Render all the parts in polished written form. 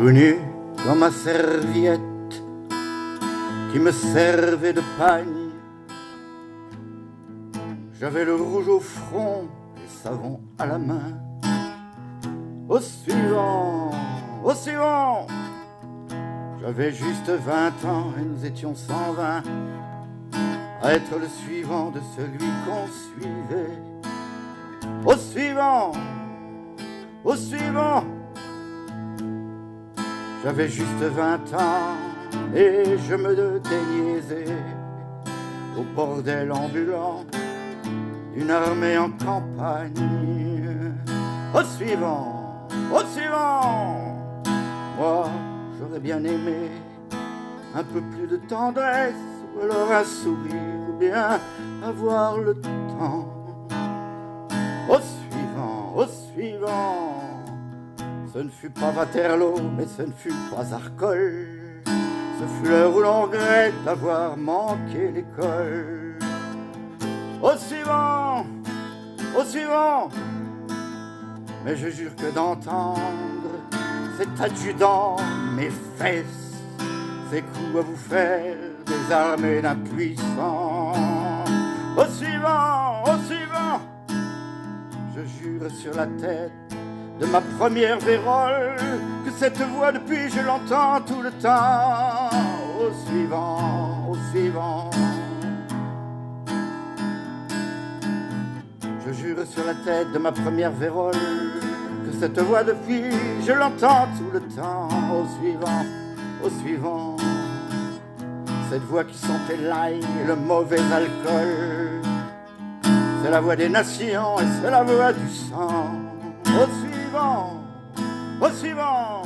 tout nu dans ma serviette qui me servait de pagne. J'avais le rouge au front, le savon à la main. Au suivant, au suivant. J'avais juste 20 ans et nous étions 120 à être le suivant de celui qu'on suivait. Au suivant, au suivant. J'avais juste 20 ans et je me déniaisais au bordel ambulant d'une armée en campagne. Au suivant, au suivant. Moi, j'aurais bien aimé un peu plus de tendresse, ou alors un sourire, ou bien avoir le temps. Au suivant, au suivant. Ce ne fut pas Waterloo, mais ce ne fut pas Arcole. Ce fut l'heure où l'on regrette d'avoir manqué l'école. Au suivant, au suivant. Mais je jure que d'entendre cet adjudant mes fesses, ces coups à vous faire des armées d'impuissants. Au suivant, au suivant. Je jure sur la tête de ma première vérole que cette voix depuis je l'entends tout le temps. Au suivant, au suivant. Je jure sur la tête de ma première vérole que cette voix de fille, je l'entends tout le temps. Au suivant, au suivant. Cette voix qui sentait l'ail et le mauvais alcool. C'est la voix des nations et c'est la voix du sang. Au suivant, au suivant.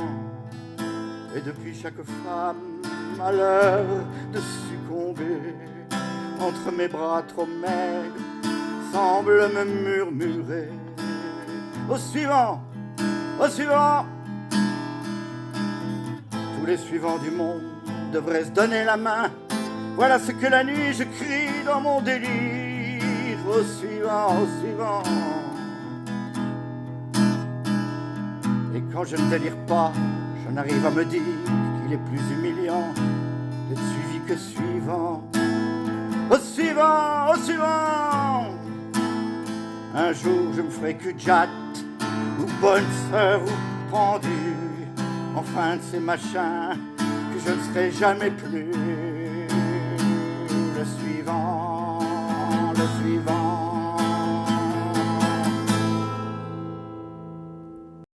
Et depuis chaque femme a l'heure de succomber entre mes bras trop maigres semble me murmurer. Au suivant, au suivant. Tous les suivants du monde devraient se donner la main. Voilà ce que la nuit je crie dans mon délire. Au suivant, au suivant. Et quand je ne délire pas, j'en arrive à me dire qu'il est plus humiliant d'être suivi que suivant. Au suivant, au suivant. Un jour je me ferai cul-de-jatte, ou bonne sœur, ou pendu. Enfin de ces machins que je ne serai jamais plus. Le suivant.